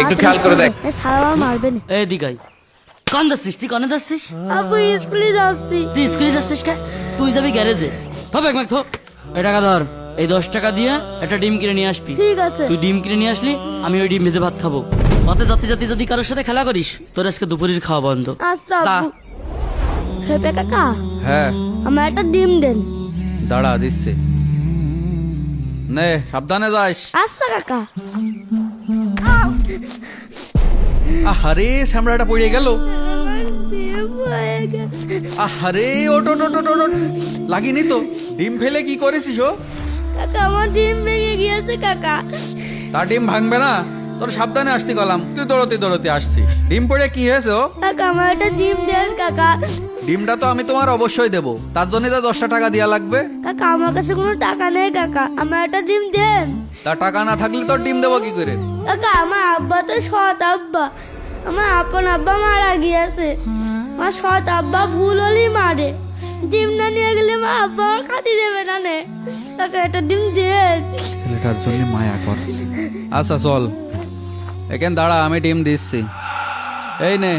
একটু খেয়াল করে দেখ। সারা মারবে না। এই দিকাই কোন যাচ্ছিস? তুই কোনে যাচ্ছিস? আব্বু স্কুলে যাচ্ছি। তুই স্কুলে যাচ্ছিস কে? তুই যাবি গ্যারেজে। থপ এক থো। এই টাকা ধর, এই 10 টাকা দিয়ে একটা ডিম কিনে নিয়ে আসবি। ঠিক আছে। তুই ডিম কিনে নিয়ে আসলি, আমি ওই ডিম ভেজে ভাত খাবো। পথে যাতে যাতে যদি কারোর সাথে খেলা করিস, তোর আজকে দুপুরের খাওয়া বন্ধ। আচ্ছা তা। আব্বু। হেপে কাকা, হ্যাঁ আমার একটা ডিম দেন। দাঁড়া দিচ্ছি। নে সাবধানে যাস। আচ্ছা কাকা। আহারে শ্যামড়াটা পড়ে গেল। ডিম হয়ে গেছে। আহারে ওট ওট ওট ওট ওট। লাগিনি তো। ডিম ফেলে কি করেছিস ও? কাকা আমার ডিম ভেঙে গিয়েছে কাকা। তার ডিম ভাঙবে না, তোর সাবধানে আসতে গেলাম, তুই দৌড়তে দৌড়তে আসছিস। ডিম পড়ে কি হয়েছে ও? কাকা আমার একটা ডিম দেন কাকা। ডিমটা তো আমি তোমার অবশ্যই দেবো, তার জন্য তো 10টা টাকা দেওয়া লাগবে। কাকা আমার কাছে কোনো টাকা নেই কাকা, আমার একটা ডিম দেন। তা টাকা না থাকলে তোর ডিম দেবো কি করে? কাকা আমার আব্বা তো সৎ আব্বা, আমার আপন আব্বা মারা গিয়েছে। আমার সৎ আব্বা ভুল হলেই মারে। ডিম না নিয়ে গেলে আমার আব্বা আমার খাতি দেবে না নে। কাকা একটা ডিম দেন। ছেলেটার জন্য মায়া করছে। আচ্ছা চল, এখানে দাঁড়া, আমি ডিম দিচ্ছি। এই নে,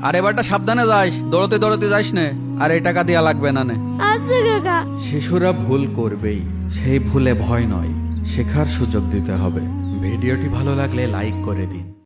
আর এবারটা সাবধানে যাস, দৌড়তে দৌড়তে যাস নে, আর এই টাকা দেওয়া লাগবে না নে। আচ্ছা কাকা। শিশুরা ভুল করবেই, সেই ভুলে ভয় নয়, শেখার সুযোগ দিতে হবে। ভিডিওটি ভালো লাগলে লাইক করে দিন।